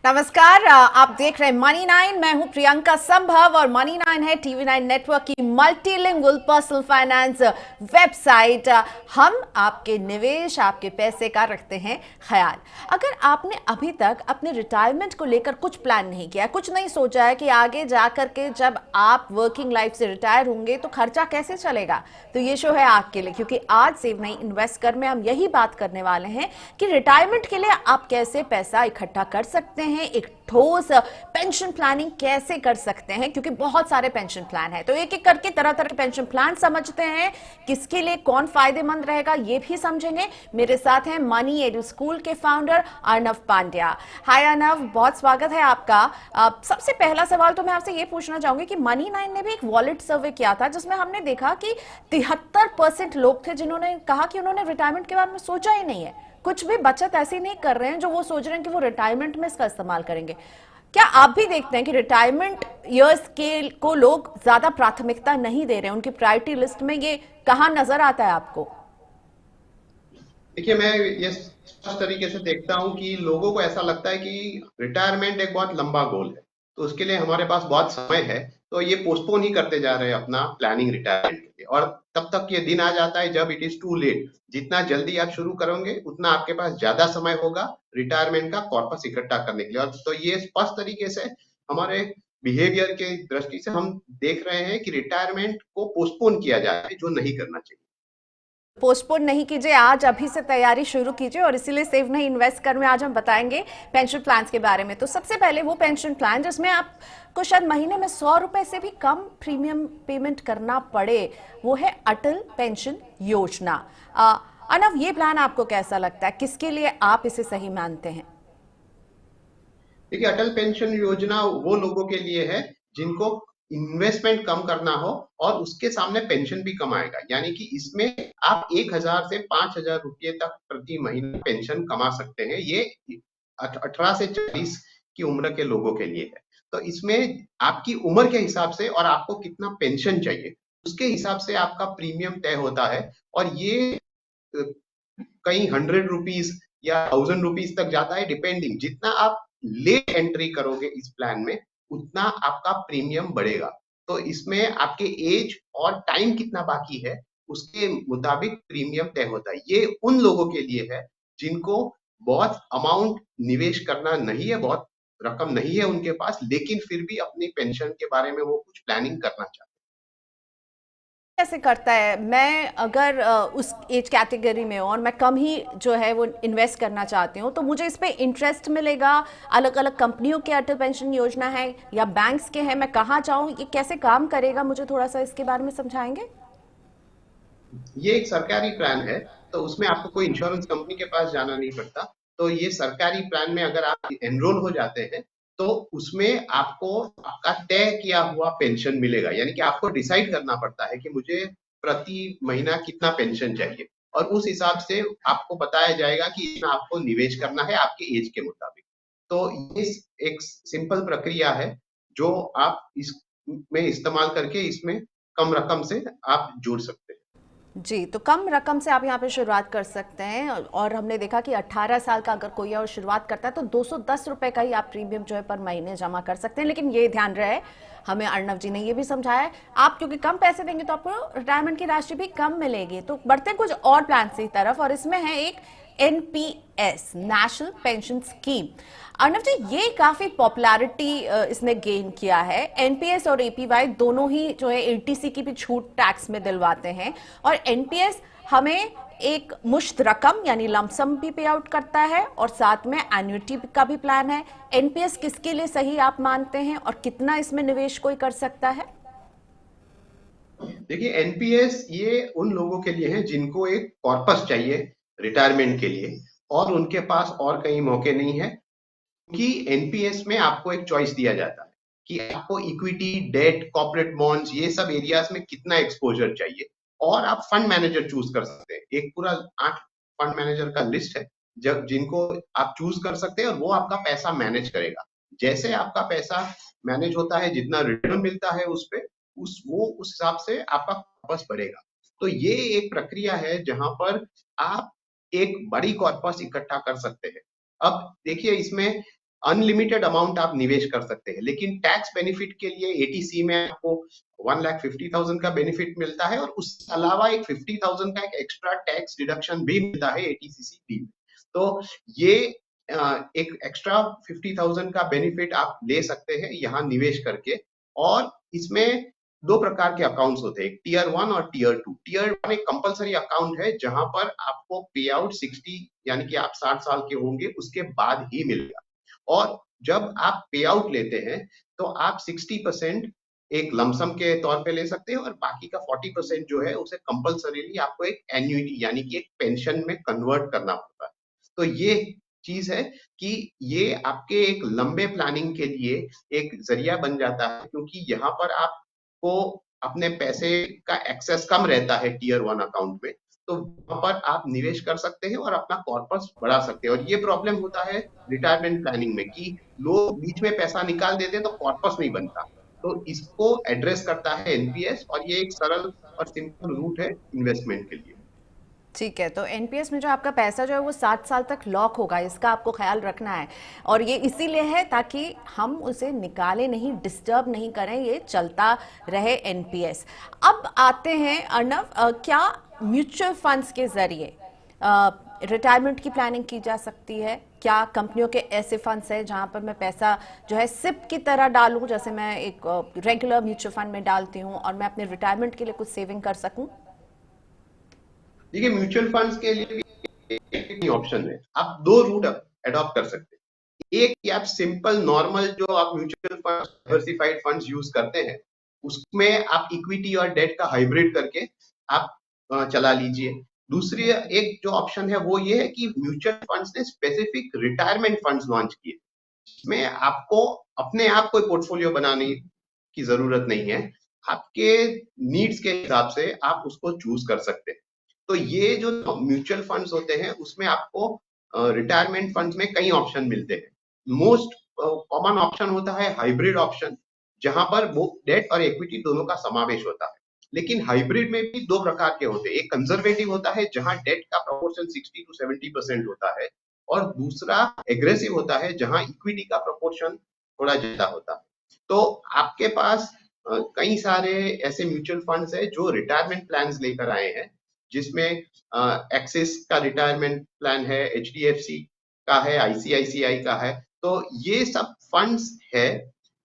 नमस्कार, आप देख रहे हैं मनी 9। मैं हूं प्रियंका संभव और मनी 9 है TV9 नेटवर्क की मल्टीलिंगुअल पर्सनल फाइनेंस वेबसाइट। हम आपके निवेश, आपके पैसे का रखते हैं ख्याल। अगर आपने अभी तक अपने रिटायरमेंट को लेकर कुछ प्लान नहीं किया, कुछ नहीं सोचा है कि आगे जाकर के जब आप वर्किंग लाइफ से रिटायर होंगे तो खर्चा कैसे चलेगा, तो ये शो है आपके लिए। क्योंकि आज सेव नहीं इन्वेस्ट कर में हम यही बात करने वाले हैं कि रिटायरमेंट के लिए आप कैसे पैसा इकट्ठा कर सकते हैं, एक ठोस पेंशन प्लानिंग कैसे कर सकते हैं, क्योंकि बहुत सारे पेंशन प्लान है। तो एक एक करके तरह तरह के पेंशन प्लान समझते हैं, किसके लिए कौन फायदेमंद रहेगा ये भी समझेंगे। मेरे साथ हैं मनी एडू स्कूल के फाउंडर अर्नव पांड्या। हाय अर्नव, बहुत स्वागत है आपका। सबसे पहला सवाल तो मैं आपसे ये पूछना चाहूंगी कि मनी 9 ने भी एक वॉलेट सर्वे किया था जिसमें हमने देखा कि 73% लोग थे जिन्होंने कहा कि उन्होंने रिटायरमेंट के बारे में सोचा ही नहीं है, कुछ भी बचत ऐसी नहीं कर रहे हैं जो वो सोच रहे हैं कि वो रिटायरमेंट में इसका इस्तेमाल करेंगे। क्या आप भी देखते हैं कि रिटायरमेंट ईयर्स के को लोग ज्यादा प्राथमिकता नहीं दे रहे हैं, उनकी प्रायोरिटी लिस्ट में ये कहां नजर आता है आपको? देखिए, मैं ये इस तरीके से देखता हूँ कि लोगों को ऐसा लगता है कि रिटायरमेंट एक बहुत लंबा गोल है, तो उसके लिए हमारे पास बहुत समय है, तो ये पोस्टपोन ही करते जा रहे हैं अपना प्लानिंग रिटायरमेंट के लिए। और तब तक ये दिन आ जाता है जब इट इज टू लेट। जितना जल्दी आप शुरू करोगे उतना आपके पास ज्यादा समय होगा रिटायरमेंट का कॉर्पस इकट्ठा करने के लिए। और तो ये स्पष्ट तरीके से हमारे बिहेवियर के दृष्टि से हम देख रहे हैं कि रिटायरमेंट को पोस्टपोन किया जा रहा है, जो नहीं करना चाहिए। पोस्टपोन नहीं कीजिए, आज अभी से तैयारी शुरू कीजिए। और इसीलिए सेव नहीं इन्वेस्ट कर में आज हम बताएंगे पेंशन प्लान के बारे में। तो सबसे पहले वो पेंशन प्लान जिसमें आपको शायद महीने में 100 रुपए से भी कम प्रीमियम पेमेंट करना पड़े, वो है अटल पेंशन योजना। अर्नव, ये प्लान आपको कैसा लगता है, किसके लिए आप इसे सही मानते हैं? देखिए, अटल पेंशन योजना वो लोगों के लिए है जिनको इन्वेस्टमेंट कम करना हो और उसके सामने पेंशन भी कम आएगा। यानी कि इसमें आप 1,000 से 5,000 रुपये तक प्रति महीने पेंशन कमा सकते हैं। ये 18 से 40 की उम्र के लोगों के लिए है। तो इसमें आपकी उम्र के हिसाब से और आपको कितना पेंशन चाहिए उसके हिसाब से आपका प्रीमियम तय होता है। और ये कई 100 रुपीज या 1000 रुपीज तक जाता है, डिपेंडिंग। जितना आप लेट एंट्री करोगे इस प्लान में उतना आपका प्रीमियम बढ़ेगा। तो इसमें आपके एज और टाइम कितना बाकी है उसके मुताबिक प्रीमियम तय होता है। ये उन लोगों के लिए है जिनको बहुत अमाउंट निवेश करना नहीं है, बहुत रकम नहीं है उनके पास, लेकिन फिर भी अपनी पेंशन के बारे में वो कुछ प्लानिंग करना चाहते हैं। कैसे करता है? मैं अगर उस एज कैटेगरी में हूँ और मैं कम ही जो है वो इन्वेस्ट करना चाहती हूँ, तो मुझे इस पे इंटरेस्ट मिलेगा? अलग अलग कंपनियों के अटल पेंशन योजना है या बैंक्स के हैं, मैं कहाँ जाऊँ, ये कैसे काम करेगा, मुझे थोड़ा सा इसके बारे में समझाएंगे? ये एक सरकारी प्लान है, तो उसमें आपको कोई इंश्योरेंस कंपनी के पास जाना नहीं पड़ता। तो ये सरकारी प्लान में अगर आप एनरोल हो जाते हैं तो उसमें आपको आपका तय किया हुआ पेंशन मिलेगा। यानी कि आपको डिसाइड करना पड़ता है कि मुझे प्रति महीना कितना पेंशन चाहिए, और उस हिसाब से आपको बताया जाएगा कि इसमें आपको निवेश करना है आपके एज के मुताबिक। तो ये एक सिंपल प्रक्रिया है जो आप इसमें इस्तेमाल करके इसमें कम रकम से आप जुड़ सकते हैं। जी, तो कम रकम से आप यहाँ पे शुरुआत कर सकते हैं। और हमने देखा कि 18 साल का अगर कोई और शुरुआत करता है तो 210 रुपए का ही आप प्रीमियम जो है पर महीने जमा कर सकते हैं। लेकिन ये ध्यान रहे, हमें अर्नव जी ने ये भी समझाया है, आप क्योंकि कम पैसे देंगे तो आपको रिटायरमेंट की राशि भी कम मिलेगी। तो बढ़ते हैं कुछ और प्लान की तरफ, और इसमें है एक NPS, national pension scheme. Arnav ji, ये काफी पॉपुलैरिटी इसने गेन किया है। एनपीएस और एपीवाई दोनों ही जो है एटीसी की भी छूट टैक्स में दिलवाते हैं। और एनपीएस हमें एक मुश्त रकम यानी लमसम भी पे आउट करता है और साथ में एन्युटी का भी प्लान है। एनपीएस किसके लिए सही आप मानते हैं और कितना इसमें निवेश कोई कर सकता है? देखिए, एनपीएस ये उन लोगों के लिए है जिनको एक कॉर्पस चाहिए रिटायरमेंट के लिए, और उनके पास और कई मौके नहीं है। क्योंकि एनपीएस में आपको एक चॉइस दिया जाता है कि आपको इक्विटी, डेट, कॉर्पोरेट बॉन्ड्स, ये सब एरियाज में कितना एक्सपोजर चाहिए। और आप फंड मैनेजर चूज कर सकते हैं। एक पूरा 8 फंड मैनेजर का लिस्ट है जब जिनको आप चूज कर सकते हैं, और वो आपका पैसा मैनेज करेगा। जैसे आपका पैसा मैनेज होता है, जितना रिटर्न मिलता है उस पे उस हिसाब से आपका कॉर्पस बढ़ेगा। तो ये एक प्रक्रिया है जहां पर आप एक बड़ी कॉर्पस इकट्ठा कर सकते हैं। अब देखिए, इसमें अनलिमिटेड अमाउंट आप निवेश कर सकते हैं, लेकिन टैक्स बेनिफिट के लिए एटीसी में आपको 1,50,000 का बेनिफिट मिलता है और उसके अलावा एक 50,000 का एक एक्स्ट्रा टैक्स डिडक्शन भी मिलता है एटीसीसी डी में। तो ये एक एक्स्ट्रा 50,000 का बेनिफिट आप ले सकते हैं यहाँ निवेश करके। और इसमें दो प्रकार के अकाउंट्स होते हैं, एक टीयर 1 और टीयर 2। टीयर 1 एक कंपलसरी अकाउंट है जहां पर आपको पे आउट 60 यानी कि आप 60 साल के होंगे उसके बाद ही मिलेगा। और जब आप पे आउट लेते हैं तो आप 60% एक लमसम के तौर पे ले सकते हैं और बाकी का 40% जो है उसे कंपलसरीली आपको एक एन्युइटी यानी कि एक पेंशन में कन्वर्ट करना पड़ता है। तो ये चीज है कि ये आपके एक लंबे प्लानिंग के लिए एक जरिया बन जाता है, क्योंकि यहाँ पर आपको अपने पैसे का एक्सेस कम रहता है टीयर 1 अकाउंट में, तो वहां पर आप निवेश कर सकते हैं और अपना कॉर्पस बढ़ा सकते हैं। और ये प्रॉब्लम होता है रिटायरमेंट प्लानिंग में कि लोग बीच में पैसा निकाल देते हैं तो कॉर्पस नहीं बनता। तो इसको एड्रेस करता है एनपीएस और ये एक सरल और सिंपल रूट है इन्वेस्टमेंट के लिए। ठीक है, तो एनपीएस में जो आपका पैसा जो है वो 60 साल तक लॉक होगा, इसका आपको ख्याल रखना है। और ये इसीलिए है ताकि हम उसे निकालें नहीं, डिस्टर्ब नहीं करें, ये चलता रहे एनपीएस। अब आते हैं अर्नव, क्या म्यूचुअल फंड्स के जरिए रिटायरमेंट की प्लानिंग की जा सकती है? क्या कंपनियों के ऐसे फंड्स हैं जहां पर मैं पैसा जो है सिप की तरह डालूं, जैसे मैं एक रेगुलर म्यूचुअल फंड में डालती हूं और मैं अपने रिटायरमेंट के लिए कुछ सेविंग कर सकूं? देखिए, म्यूचुअल फंड्स के लिए भी एक ऑप्शन है, आप दो रूट अडॉप्ट कर सकते हैं। एक कि आप सिंपल नॉर्मल जो आप mutual fund diversified funds use करते हैं उसमें आप इक्विटी और डेट का हाइब्रिड करके आप चला लीजिए। दूसरी एक जो ऑप्शन है वो ये है कि म्यूचुअल फंड्स ने स्पेसिफिक रिटायरमेंट फंड्स लॉन्च किए, इसमें आपको अपने आप कोई पोर्टफोलियो बनाने की जरूरत नहीं है, आपके नीड्स के हिसाब से आप उसको चूज कर सकते हैं। तो ये जो म्यूचुअल फंड्स होते हैं उसमें आपको रिटायरमेंट फंड्स में कई ऑप्शन मिलते हैं। मोस्ट कॉमन ऑप्शन होता है हाइब्रिड ऑप्शन, जहां पर वो डेट और इक्विटी दोनों का समावेश होता है। लेकिन हाइब्रिड में भी दो प्रकार के होते हैं, एक कंजर्वेटिव होता है जहां डेट का प्रोपोर्शन 60 to 70% होता है और दूसरा एग्रेसिव होता है जहां इक्विटी का प्रोपोर्शन थोड़ा ज्यादा होता है। तो आपके पास कई सारे ऐसे म्यूचुअल फंड्स है जो रिटायरमेंट प्लान्स लेकर आए हैं, जिसमें एक्सिस का रिटायरमेंट प्लान है, एचडीएफसी का है, आईसीआईसीआई का है। तो ये सब फंड्स है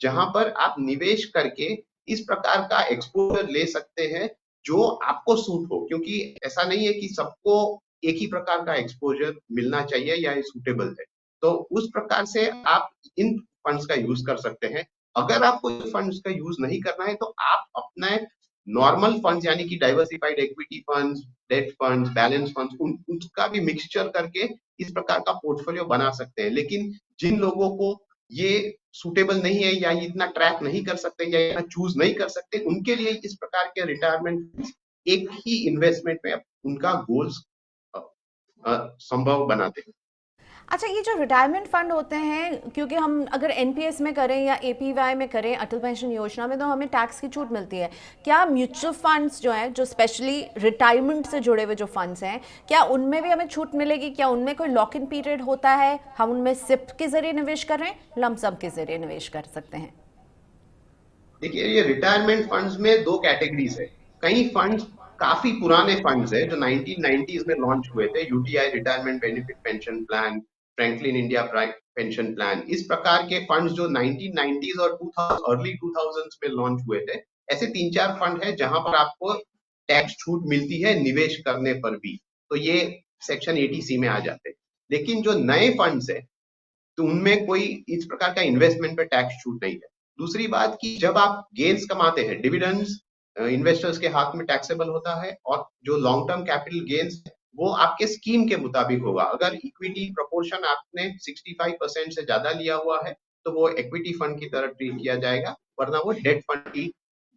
जहां पर आप निवेश करके इस प्रकार का एक्सपोजर ले सकते हैं जो आपको सूट हो, क्योंकि ऐसा नहीं है कि सबको एक ही प्रकार का एक्सपोजर मिलना चाहिए या ये सूटेबल है। तो उस प्रकार से आप इन फंड्स का यूज कर सकते हैं। अगर आपको फंड्स का यूज नहीं करना है तो आप अपना नॉर्मल फंड्स यानी कि diversified equity funds, date funds, balance funds, उनका भी मिक्सचर करके इस प्रकार का पोर्टफोलियो बना सकते हैं। लेकिन जिन लोगों को ये सूटेबल नहीं है या इतना ट्रैक नहीं कर सकते या इतना चूज नहीं कर सकते, उनके लिए इस प्रकार के रिटायरमेंट एक ही इन्वेस्टमेंट में उनका गोल्स संभव बनाते हैं। अच्छा, ये जो रिटायरमेंट फंड होते हैं, क्योंकि हम अगर एनपीएस में करें या एपीवाई में करें, अटल पेंशन योजना में, तो हमें टैक्स की छूट मिलती है। क्या म्यूचुअल फंड्स जो हैं, जो स्पेशली रिटायरमेंट से जुड़े हुए जो फंड्स हैं, क्या उनमें भी हमें छूट मिलेगी? क्या उनमें कोई लॉक इन पीरियड होता है? हम उनमें सिप के जरिए निवेश कर रहे हैं, लमसम के जरिए निवेश कर सकते हैं? देखिए, ये रिटायरमेंट फंड्स में दो कैटेगरीज है। कई फंड्स काफी पुराने फंड्स है जो 1990s में लॉन्च हुए थे, UTI retirement benefit pension plan, Franklin India pension plan, इस प्रकार के फंड्स जो 1990s और 2000 अर्ली 2000s में लॉन्च हुए थे। ऐसे तीन चार फंड है जहां पर आपको टैक्स छूट मिलती है निवेश करने पर भी, तो ये सेक्शन 80C में आ जाते हैं। लेकिन जो नए फंड्स है तो उनमें कोई इस प्रकार का इन्वेस्टमेंट पे टैक्स छूट नहीं है। दूसरी बात कि जब आप गेन्स कमाते हैं, डिविडेंड्स इन्वेस्टर्स के हाथ में टैक्सेबल होता है, और जो लॉन्ग टर्म कैपिटल गेन्स वो आपके स्कीम के मुताबिक होगा। अगर इक्विटी प्रोपोर्शन आपने 65% से ज्यादा लिया हुआ है तो वो इक्विटी फंड की तरह ट्रीट किया जाएगा, वरना वो डेट फंड की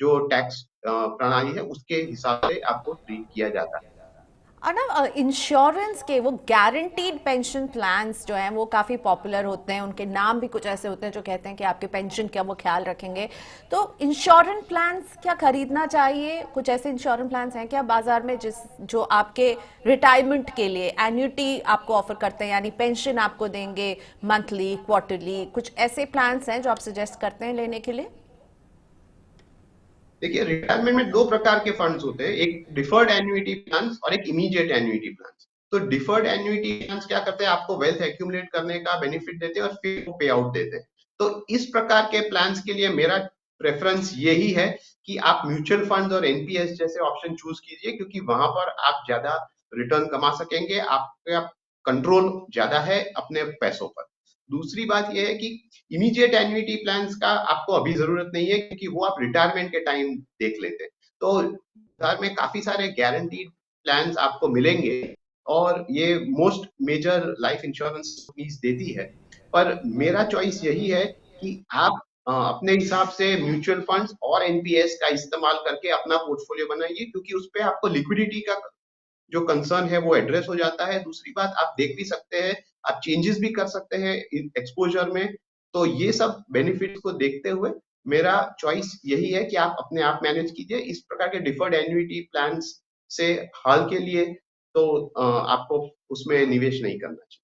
जो टैक्स प्रणाली है उसके हिसाब से आपको ट्रीट किया जाता है। अर्नब, इंश्योरेंस के वो गारंटीड पेंशन प्लान्स जो हैं वो काफ़ी पॉपुलर होते हैं, उनके नाम भी कुछ ऐसे होते हैं जो कहते हैं कि आपके पेंशन का वो ख्याल रखेंगे। तो इंश्योरेंस प्लान्स क्या खरीदना चाहिए? कुछ ऐसे इंश्योरेंस प्लान्स हैं क्या बाजार में जो आपके रिटायरमेंट के लिए एन्युटी आपको ऑफर करते हैं, यानी पेंशन आपको देंगे मंथली, क्वार्टरली? कुछ ऐसे प्लान्स हैं जो आप सजेस्ट करते हैं लेने के लिए? देखिए, रिटायरमेंट में दो प्रकार के फंड्स होते हैं, एक डिफर्ड एन्युइटी प्लान्स और एक इमीडिएट एन्युइटी प्लान्स। तो डिफर्ड एन्युइटी प्लान्स क्या करते हैं, आपको वेल्थ एक्यूमुलेट करने का बेनिफिट देते हैं और फिर वो पे आउट देते हैं। तो इस प्रकार के प्लान्स के लिए मेरा प्रेफरेंस यही है कि आप म्यूचुअल फंड और एनपीएस जैसे ऑप्शन चूज कीजिए, क्योंकि वहां पर आप ज्यादा रिटर्न कमा सकेंगे, आपका कंट्रोल ज्यादा है अपने पैसों पर। दूसरी बात यह है कि इमीडिएट एन्युइटी प्लान्स का आपको अभी जरूरत नहीं है, क्योंकि वो आप रिटायरमेंट के टाइम देख लेते हैं। तो बाजार में काफी सारे गारंटीड प्लान्स आपको मिलेंगे और ये most major life insurance companies देती है। पर मेरा चॉइस यही है कि आप अपने हिसाब से म्यूचुअल फंड्स और एनपीएस का इस्तेमाल करके अपना पोर्टफोलियो बनाइए, क्योंकि उस पे आपको लिक्विडिटी का जो कंसर्न है वो एड्रेस हो जाता है। दूसरी बात, आप देख भी सकते हैं, आप चेंजेस भी कर सकते हैं एक्सपोजर में। तो ये सब बेनिफिट्स को देखते हुए मेरा चॉइस यही है कि आप अपने आप मैनेज कीजिए इस प्रकार के डिफर्ड एन्युइटी प्लान्स से। हाल के लिए तो आपको उसमें निवेश नहीं करना चाहिए।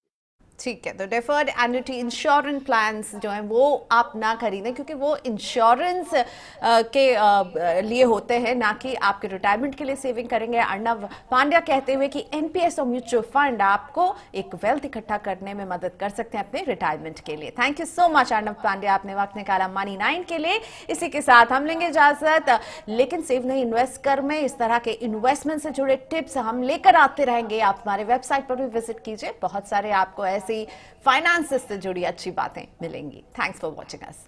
ठीक है, तो डेफर्ड एन्युटी इंश्योरेंस प्लान्स जो हैं वो आप ना खरीदें, क्योंकि वो इंश्योरेंस के लिए होते हैं, ना कि आपके रिटायरमेंट के लिए सेविंग करेंगे। अर्नब पांड्या कहते हुए कि एनपीएस और म्यूचुअल फंड आपको एक वेल्थ इकट्ठा करने में मदद कर सकते हैं अपने रिटायरमेंट के लिए। Thank you so much Arnab Pandya, आपने वक्त निकाला मनी 9 के लिए। इसी के साथ हम लेंगे इजाजत, लेकिन सेव नहीं इन्वेस्ट कर में इस तरह के इन्वेस्टमेंट से जुड़े टिप्स हम लेकर आते रहेंगे। आप हमारे वेबसाइट पर भी विजिट कीजिए, बहुत सारे आपको ऐसी फाइनेंस से जुड़ी अच्छी बातें मिलेंगी। Thanks for watching us.